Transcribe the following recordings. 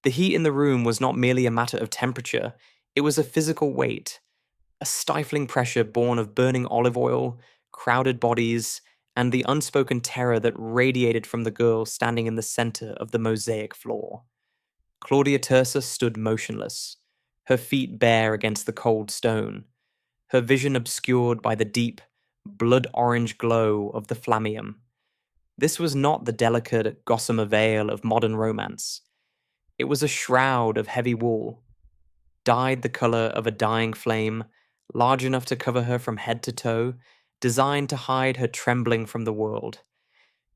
The heat in the room was not merely a matter of temperature, it was a physical weight, a stifling pressure born of burning olive oil, crowded bodies, and the unspoken terror that radiated from the girl standing in the center of the mosaic floor. Claudia Tersa stood motionless, her feet bare against the cold stone, her vision obscured by the deep, blood-orange glow of the flammeum. This was not the delicate gossamer veil of modern romance. It was a shroud of heavy wool, dyed the color of a dying flame, large enough to cover her from head to toe, designed to hide her trembling from the world.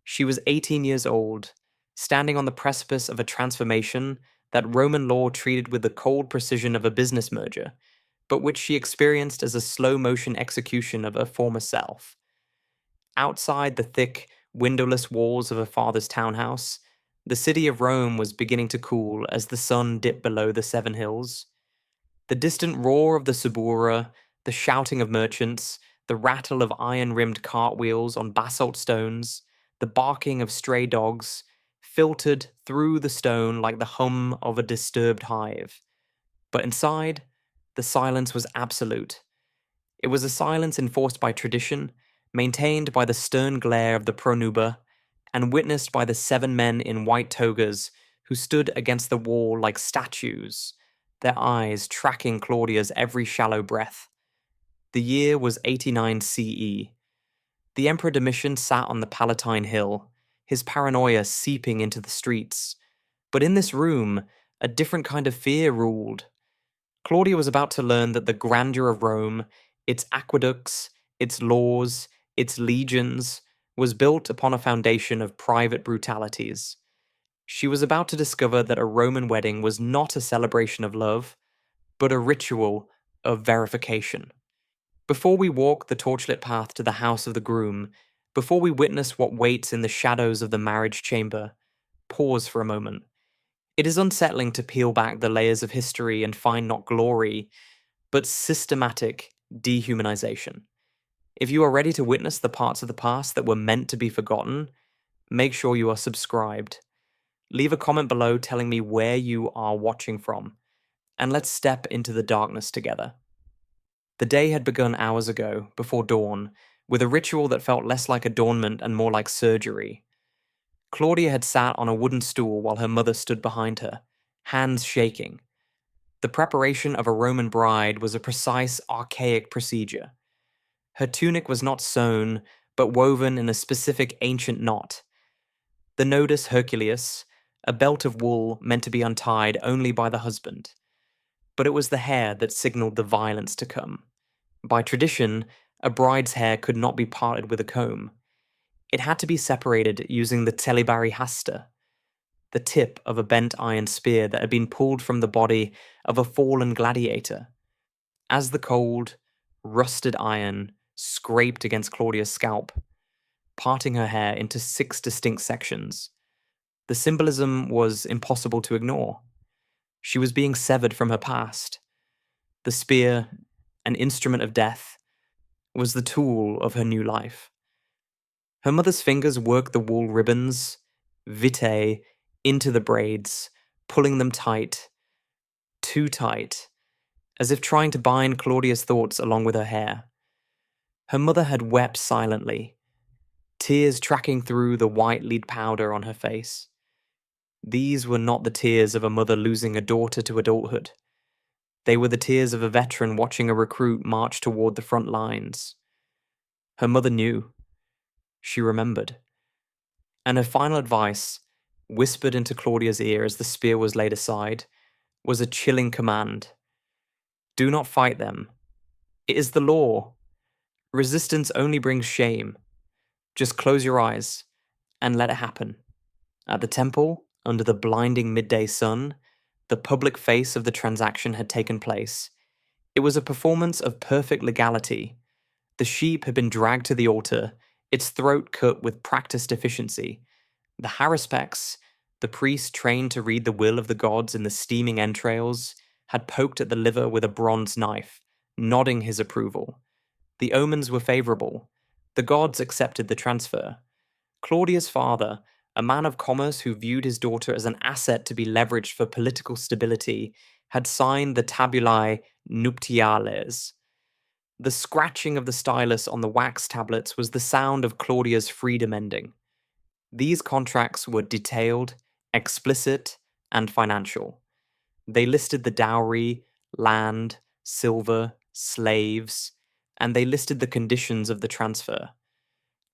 She was 18 years old, standing on the precipice of a transformation that Roman law treated with the cold precision of a business merger, but which she experienced as a slow-motion execution of her former self. Outside the thick, windowless walls of her father's townhouse, the city of Rome was beginning to cool as the sun dipped below the seven hills. The distant roar of the Subura, the shouting of merchants, the rattle of iron-rimmed cartwheels on basalt stones, the barking of stray dogs, filtered through the stone like the hum of a disturbed hive. But inside, the silence was absolute. It was a silence enforced by tradition, maintained by the stern glare of the pronuba, and witnessed by the 7 men in white togas who stood against the wall like statues, their eyes tracking Claudia's every shallow breath. The year was 89 CE. The Emperor Domitian sat on the Palatine Hill, his paranoia seeping into the streets. But in this room, a different kind of fear ruled. Claudia was about to learn that the grandeur of Rome, its aqueducts, its laws, its legions, was built upon a foundation of private brutalities. She was about to discover that a Roman wedding was not a celebration of love, but a ritual of verification. Before we walk the torchlit path to the house of the groom, before we witness what waits in the shadows of the marriage chamber, pause for a moment. It is unsettling to peel back the layers of history and find not glory, but systematic dehumanization. If you are ready to witness the parts of the past that were meant to be forgotten, make sure you are subscribed. Leave a comment below telling me where you are watching from, and let's step into the darkness together. The day had begun hours ago, before dawn, with a ritual that felt less like adornment and more like surgery. Claudia had sat on a wooden stool while her mother stood behind her, hands shaking. The preparation of a Roman bride was a precise, archaic procedure. Her tunic was not sewn, but woven in a specific ancient knot. The nodus Herculeus, a belt of wool meant to be untied only by the husband. But it was the hair that signaled the violence to come. By tradition, a bride's hair could not be parted with a comb. It had to be separated using the telibari hasta, the tip of a bent iron spear that had been pulled from the body of a fallen gladiator. As the cold, rusted iron scraped against Claudia's scalp, parting her hair into 6 distinct sections, the symbolism was impossible to ignore. She was being severed from her past. The spear, an instrument of death, was the tool of her new life. Her mother's fingers worked the wool ribbons, vitae, into the braids, pulling them tight, too tight, as if trying to bind Claudia's thoughts along with her hair. Her mother had wept silently, tears tracking through the white lead powder on her face. These were not the tears of a mother losing a daughter to adulthood. They were the tears of a veteran watching a recruit march toward the front lines. Her mother knew. She remembered. And her final advice, whispered into Claudia's ear as the spear was laid aside, was a chilling command. Do not fight them. It is the law. Resistance only brings shame. Just close your eyes and let it happen. At the temple, under the blinding midday sun, the public face of the transaction had taken place. It was a performance of perfect legality. The sheep had been dragged to the altar, its throat cut with practiced efficiency. The haruspex, the priest trained to read the will of the gods in the steaming entrails, had poked at the liver with a bronze knife, nodding his approval. The omens were favorable. The gods accepted the transfer. Claudia's father, a man of commerce who viewed his daughter as an asset to be leveraged for political stability, had signed the tabulae nuptiales. The scratching of the stylus on the wax tablets was the sound of Claudia's freedom ending. These contracts were detailed, explicit, and financial. They listed the dowry, land, silver, slaves, and they listed the conditions of the transfer.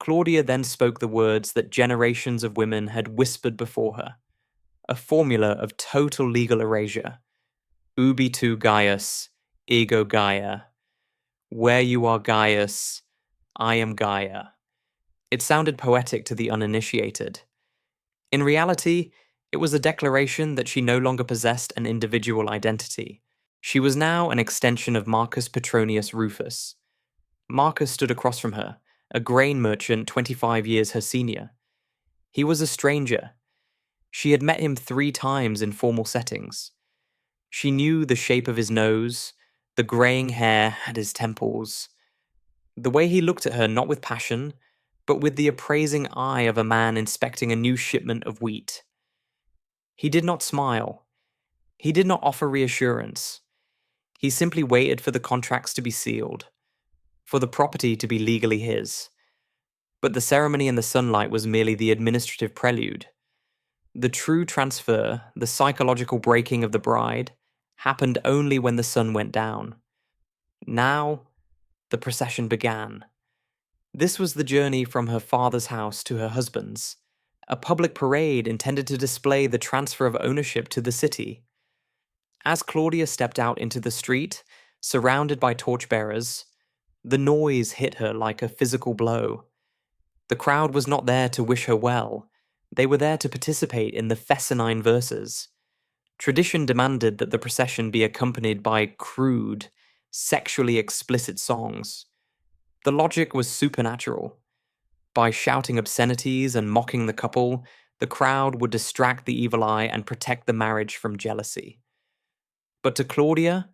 Claudia then spoke the words that generations of women had whispered before her, a formula of total legal erasure. Ubi tu Gaius, ego Gaia. Where you are Gaius, I am Gaia. It sounded poetic to the uninitiated. In reality, it was a declaration that she no longer possessed an individual identity. She was now an extension of Marcus Petronius Rufus. Marcus stood across from her, a grain merchant 25 years her senior. He was a stranger. She had met him 3 times in formal settings. She knew the shape of his nose, the graying hair at his temples, the way he looked at her not with passion, but with the appraising eye of a man inspecting a new shipment of wheat. He did not smile. He did not offer reassurance. He simply waited for the contracts to be sealed, for the property to be legally his. But the ceremony in the sunlight was merely the administrative prelude. The true transfer, the psychological breaking of the bride, happened only when the sun went down. Now, the procession began. This was the journey from her father's house to her husband's, a public parade intended to display the transfer of ownership to the city. As Claudia stepped out into the street, surrounded by torchbearers, the noise hit her like a physical blow. The crowd was not there to wish her well. They were there to participate in the fescennine verses. Tradition demanded that the procession be accompanied by crude, sexually explicit songs. The logic was supernatural. By shouting obscenities and mocking the couple, the crowd would distract the evil eye and protect the marriage from jealousy. But to Claudia,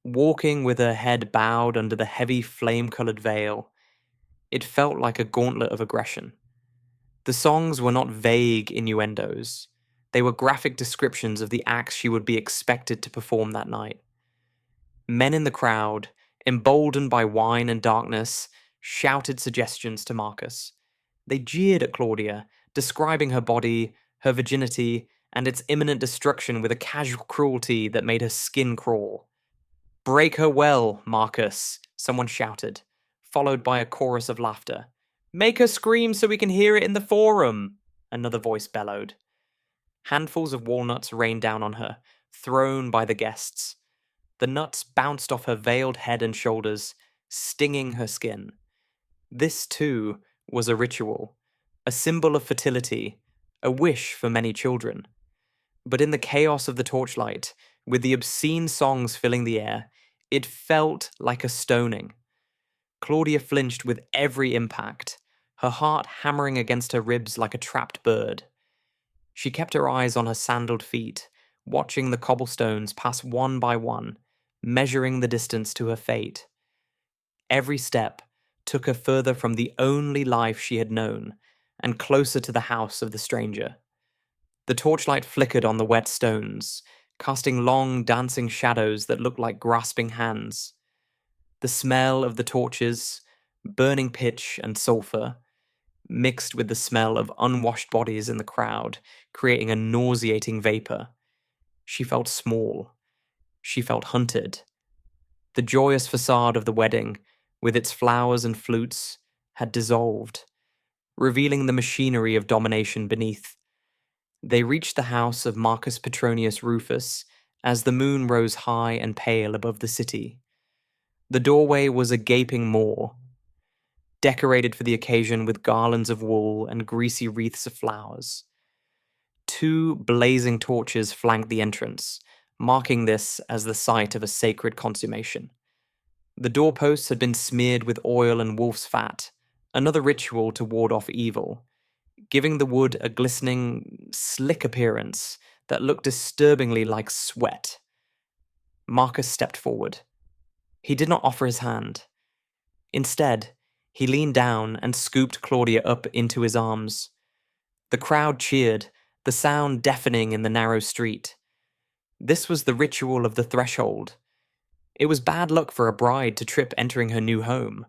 walking with her head bowed under the heavy flame-colored veil, it felt like a gauntlet of aggression. The songs were not vague innuendos. They were graphic descriptions of the acts she would be expected to perform that night. Men in the crowd, emboldened by wine and darkness, shouted suggestions to Marcus. They jeered at Claudia, describing her body, her virginity, and its imminent destruction with a casual cruelty that made her skin crawl. "Break her well, Marcus," someone shouted, followed by a chorus of laughter. "Make her scream so we can hear it in the forum," another voice bellowed. Handfuls of walnuts rained down on her, thrown by the guests. The nuts bounced off her veiled head and shoulders, stinging her skin. This, too, was a ritual, a symbol of fertility, a wish for many children. But in the chaos of the torchlight, with the obscene songs filling the air, it felt like a stoning. Claudia flinched with every impact, her heart hammering against her ribs like a trapped bird. She kept her eyes on her sandaled feet, watching the cobblestones pass one by one, measuring the distance to her fate. Every step took her further from the only life she had known, and closer to the house of the stranger. The torchlight flickered on the wet stones, casting long, dancing shadows that looked like grasping hands. The smell of the torches, burning pitch and sulfur, mixed with the smell of unwashed bodies in the crowd, creating a nauseating vapor. She felt small. She felt hunted. The joyous facade of the wedding, with its flowers and flutes, had dissolved, revealing the machinery of domination beneath. They reached the house of Marcus Petronius Rufus as the moon rose high and pale above the city. The doorway was a gaping maw, decorated for the occasion with garlands of wool and greasy wreaths of flowers. 2 blazing torches flanked the entrance, marking this as the site of a sacred consummation. The doorposts had been smeared with oil and wolf's fat, another ritual to ward off evil, giving the wood a glistening, slick appearance that looked disturbingly like sweat. Marcus stepped forward. He did not offer his hand. Instead, he leaned down and scooped Claudia up into his arms. The crowd cheered, the sound deafening in the narrow street. This was the ritual of the threshold. It was bad luck for a bride to trip entering her new home,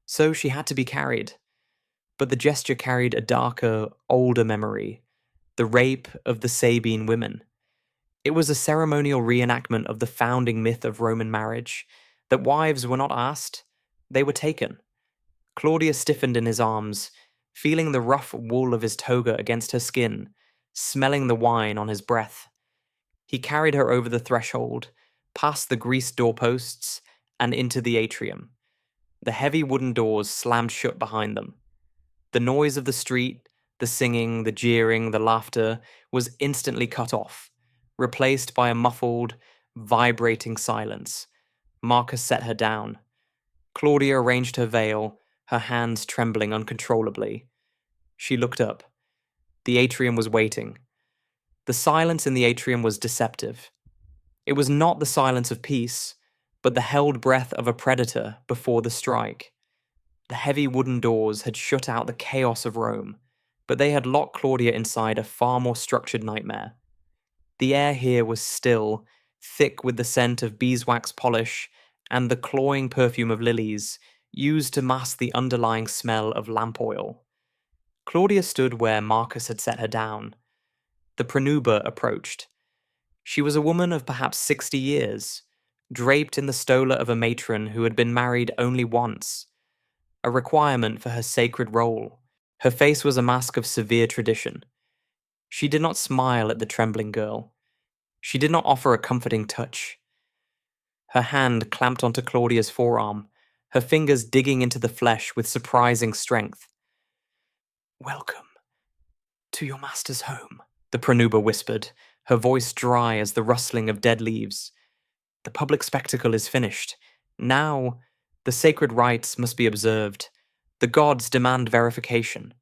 so she had to be carried. But the gesture carried a darker, older memory, the rape of the Sabine women. It was a ceremonial reenactment of the founding myth of Roman marriage, that wives were not asked, they were taken. Claudia stiffened in his arms, feeling the rough wool of his toga against her skin, smelling the wine on his breath. He carried her over the threshold, past the greased doorposts, and into the atrium. The heavy wooden doors slammed shut behind them. The noise of the street, the singing, the jeering, the laughter, was instantly cut off, replaced by a muffled, vibrating silence. Marcus set her down. Claudia arranged her veil, her hands trembling uncontrollably. She looked up. The atrium was waiting. The silence in the atrium was deceptive. It was not the silence of peace, but the held breath of a predator before the strike. The heavy wooden doors had shut out the chaos of Rome, but they had locked Claudia inside a far more structured nightmare. The air here was still, thick with the scent of beeswax polish and the cloying perfume of lilies, used to mask the underlying smell of lamp oil. Claudia stood where Marcus had set her down. The pronuba approached. She was a woman of perhaps 60 years, draped in the stola of a matron who had been married only once, a requirement for her sacred role. Her face was a mask of severe tradition. She did not smile at the trembling girl. She did not offer a comforting touch. Her hand clamped onto Claudia's forearm, her fingers digging into the flesh with surprising strength. "Welcome to your master's home," the pronuba whispered, her voice dry as the rustling of dead leaves. "The public spectacle is finished. Now, the sacred rites must be observed. The gods demand verification."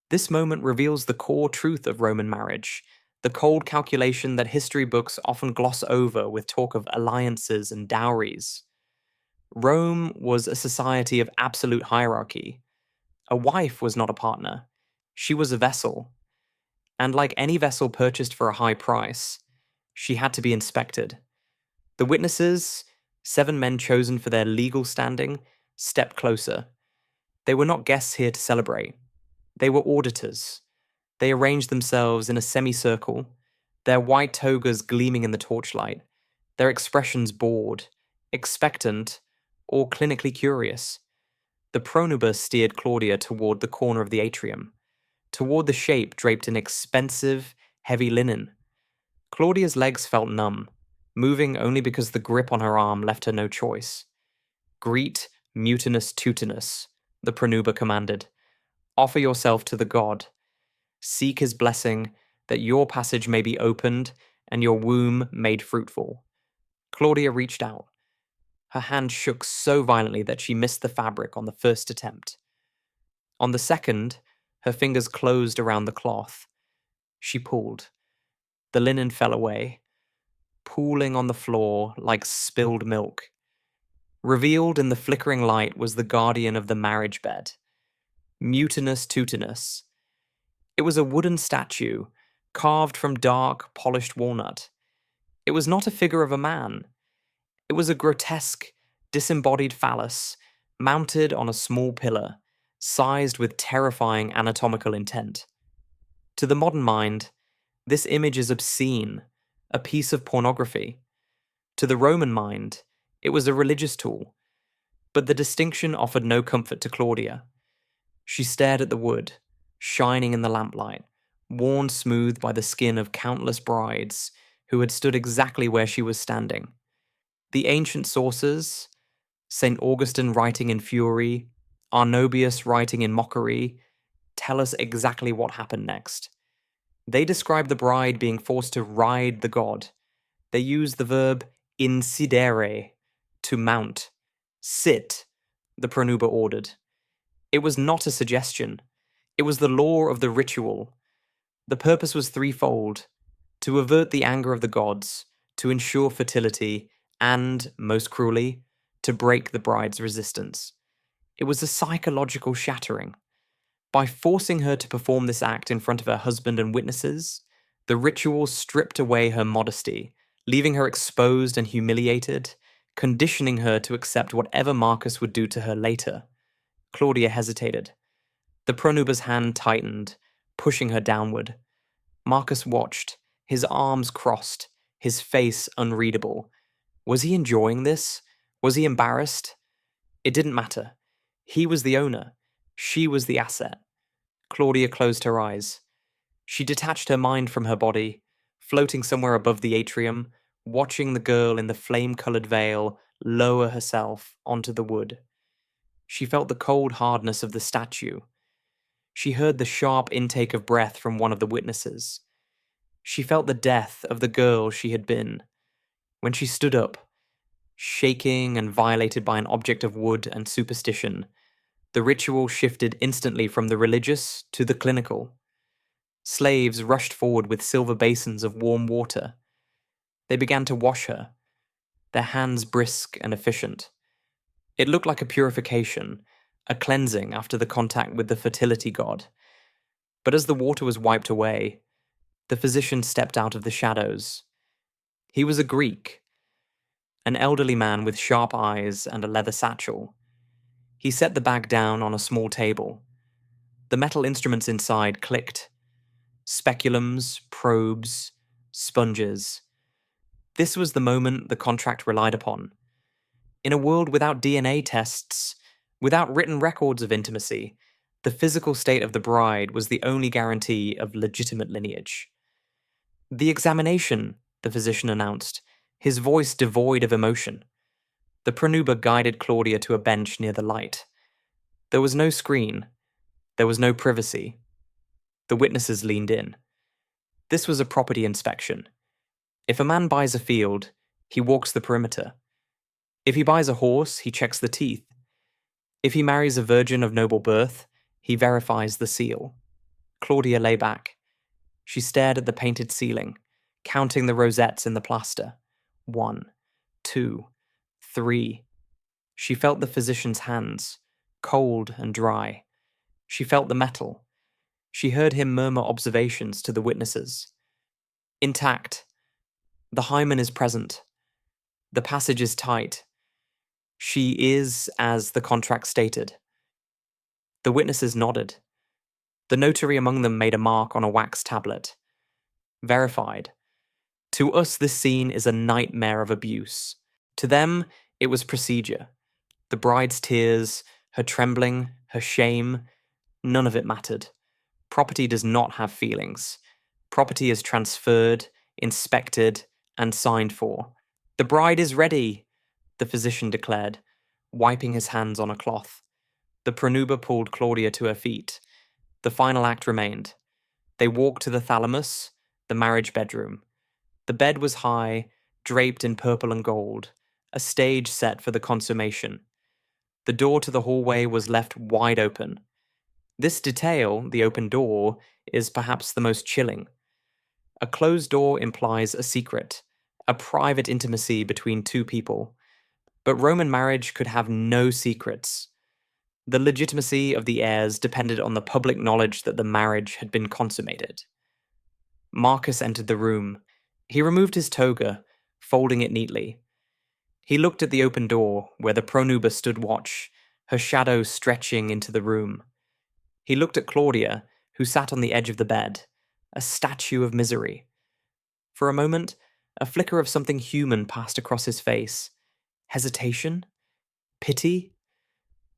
This moment reveals the core truth of Roman marriage, the cold calculation that history books often gloss over with talk of alliances and dowries. Rome was a society of absolute hierarchy. A wife was not a partner. She was a vessel. And like any vessel purchased for a high price, she had to be inspected. The witnesses, 7 men chosen for their legal standing, stepped closer. They were not guests here to celebrate. They were auditors. They arranged themselves in a semicircle, their white togas gleaming in the torchlight, their expressions bored, expectant, or clinically curious. The pronuba steered Claudia toward the corner of the atrium, toward the shape draped in expensive, heavy linen. Claudia's legs felt numb, moving only because the grip on her arm left her no choice. "Greet Mutinus Tutinus," the pronuba commanded. "Offer yourself to the god. Seek his blessing, that your passage may be opened and your womb made fruitful." Claudia reached out. Her hand shook so violently that she missed the fabric on the first attempt. On the second, her fingers closed around the cloth. She pulled. The linen fell away, pooling on the floor like spilled milk. Revealed in the flickering light was the guardian of the marriage bed, Mutinus Tutinus. It was a wooden statue, carved from dark, polished walnut. It was not a figure of a man. It was a grotesque, disembodied phallus, mounted on a small pillar, sized with terrifying anatomical intent. To the modern mind, this image is obscene, a piece of pornography. To the Roman mind, it was a religious tool. But the distinction offered no comfort to Claudia. She stared at the wood, shining in the lamplight, worn smooth by the skin of countless brides who had stood exactly where she was standing. The ancient sources, St. Augustine writing in fury, Arnobius writing in mockery, tell us exactly what happened next. They describe the bride being forced to ride the god. They use the verb insidere, to mount. "Sit," the pronuba ordered. It was not a suggestion. It was the law of the ritual. The purpose was threefold: to avert the anger of the gods, to ensure fertility, and, most cruelly, to break the bride's resistance. It was a psychological shattering. By forcing her to perform this act in front of her husband and witnesses, the ritual stripped away her modesty, leaving her exposed and humiliated, conditioning her to accept whatever Marcus would do to her later. Claudia hesitated. The pronuba's hand tightened, pushing her downward. Marcus watched, his arms crossed, his face unreadable. Was he enjoying this? Was he embarrassed? It didn't matter. He was the owner. She was the asset. Claudia closed her eyes. She detached her mind from her body, floating somewhere above the atrium, watching the girl in the flame-colored veil lower herself onto the wood. She felt the cold hardness of the statue. She heard the sharp intake of breath from one of the witnesses. She felt the death of the girl she had been. When she stood up, shaking and violated by an object of wood and superstition, the ritual shifted instantly from the religious to the clinical. Slaves rushed forward with silver basins of warm water. They began to wash her, their hands brisk and efficient. It looked like a purification, a cleansing after the contact with the fertility god. But as the water was wiped away, the physician stepped out of the shadows. He was a Greek, an elderly man with sharp eyes and a leather satchel. He set the bag down on a small table. The metal instruments inside clicked. Speculums, probes, sponges. This was the moment the contract relied upon. In a world without DNA tests, without written records of intimacy, the physical state of the bride was the only guarantee of legitimate lineage. The examination, the physician announced, his voice devoid of emotion. The pronuba guided Claudia to a bench near the light. There was no screen. There was no privacy. The witnesses leaned in. This was a property inspection. If a man buys a field, he walks the perimeter. If he buys a horse, he checks the teeth. If he marries a virgin of noble birth, he verifies the seal. Claudia lay back. She stared at the painted ceiling, counting the rosettes in the plaster. 1, 2, 3. She felt the physician's hands, cold and dry. She felt the metal. She heard him murmur observations to the witnesses. Intact. The hymen is present. The passage is tight. She is as the contract stated. The witnesses nodded. The notary among them made a mark on a wax tablet. Verified. To us, this scene is a nightmare of abuse. To them, it was procedure. The bride's tears, her trembling, her shame, none of it mattered. Property does not have feelings. Property is transferred, inspected, and signed for. The bride is ready, the physician declared, wiping his hands on a cloth. The pronuba pulled Claudia to her feet. The final act remained. They walked to the thalamus, the marriage bedroom. The bed was high, draped in purple and gold, a stage set for the consummation. The door to the hallway was left wide open. This detail, the open door, is perhaps the most chilling. A closed door implies a secret, a private intimacy between two people. But Roman marriage could have no secrets. The legitimacy of the heirs depended on the public knowledge that the marriage had been consummated. Marcus entered the room. He removed his toga, folding it neatly. He looked at the open door, where the pronuba stood watch, her shadow stretching into the room. He looked at Claudia, who sat on the edge of the bed, a statue of misery. For a moment, a flicker of something human passed across his face. Hesitation? Pity?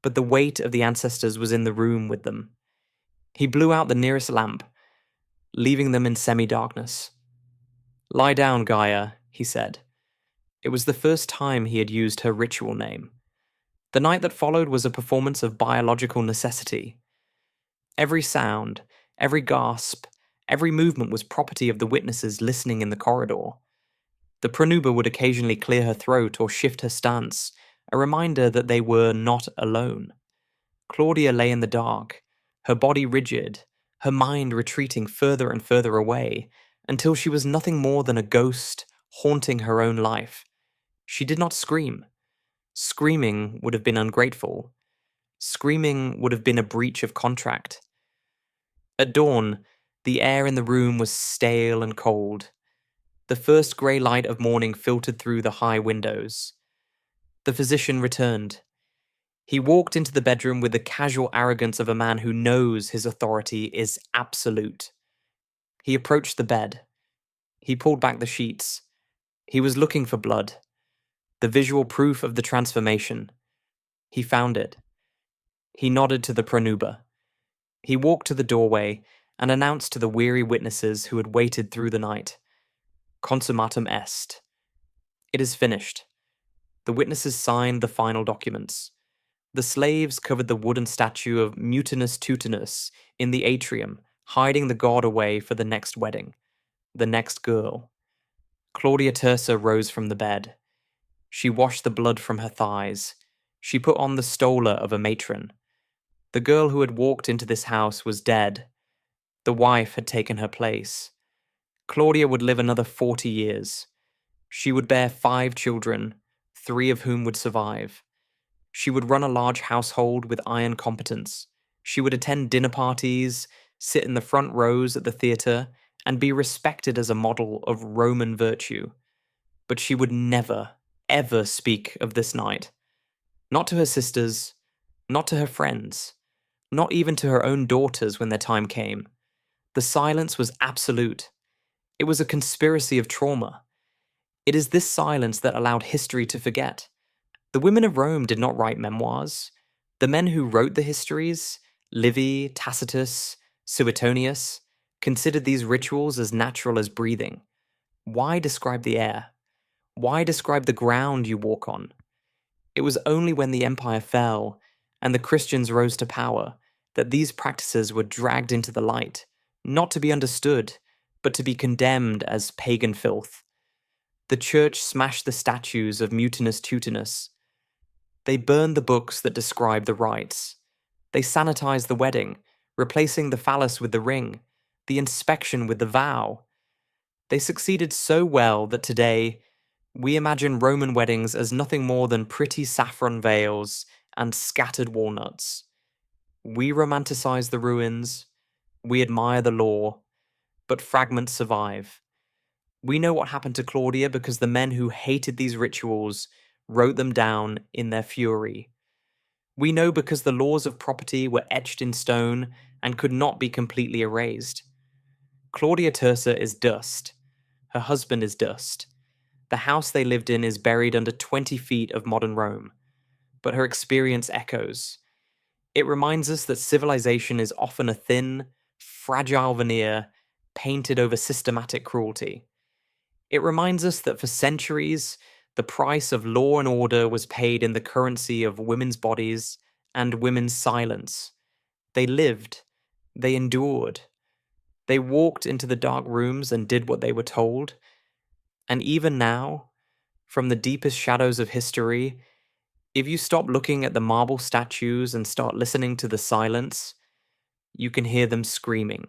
But the weight of the ancestors was in the room with them. He blew out the nearest lamp, leaving them in semi-darkness. "Lie down, Gaia," he said. It was the first time he had used her ritual name. The night that followed was a performance of biological necessity. Every sound, every gasp, every movement was property of the witnesses listening in the corridor. The pronuba would occasionally clear her throat or shift her stance, a reminder that they were not alone. Claudia lay in the dark, her body rigid, her mind retreating further and further away, until she was nothing more than a ghost haunting her own life. She did not scream. Screaming would have been ungrateful. Screaming would have been a breach of contract. At dawn, the air in the room was stale and cold. The first grey light of morning filtered through the high windows. The physician returned. He walked into the bedroom with the casual arrogance of a man who knows his authority is absolute. He approached the bed. He pulled back the sheets. He was looking for blood. The visual proof of the transformation. He found it. He nodded to the pronuba. He walked to the doorway and announced to the weary witnesses who had waited through the night, "Consummatum est." It is finished. The witnesses signed the final documents. The slaves covered the wooden statue of Mutinus Tutinus in the atrium, hiding the god away for the next wedding, the next girl. Claudia Tersa rose from the bed. She washed the blood from her thighs. She put on the stola of a matron. The girl who had walked into this house was dead. The wife had taken her place. Claudia would live another 40 years. She would bear 5 children, 3 of whom would survive. She would run a large household with iron competence. She would attend dinner parties, sit in the front rows at the theatre, and be respected as a model of Roman virtue. But she would never, ever speak of this night. Not to her sisters, not to her friends, not even to her own daughters when their time came. The silence was absolute. It was a conspiracy of trauma. It is this silence that allowed history to forget. The women of Rome did not write memoirs. The men who wrote the histories, Livy, Tacitus, Suetonius, considered these rituals as natural as breathing. Why describe the air? Why describe the ground you walk on? It was only when the empire fell and the Christians rose to power that these practices were dragged into the light, not to be understood, but to be condemned as pagan filth. The church smashed the statues of Mutinus Tutinus. They burned the books that describe the rites. They sanitized the wedding, replacing the phallus with the ring, the inspection with the vow. They succeeded so well that today we imagine Roman weddings as nothing more than pretty saffron veils and scattered walnuts. We romanticize the ruins, we admire the law, but fragments survive. We know what happened to Claudia because the men who hated these rituals wrote them down in their fury. We know because the laws of property were etched in stone and could not be completely erased. Claudia Tersa is dust. Her husband is dust. The house they lived in is buried under 20 feet of modern Rome. But her experience echoes. It reminds us that civilization is often a thin, fragile veneer painted over systematic cruelty. It reminds us that for centuries, the price of law and order was paid in the currency of women's bodies and women's silence. They lived. They endured. They walked into the dark rooms and did what they were told. And even now, from the deepest shadows of history, if you stop looking at the marble statues and start listening to the silence, you can hear them screaming.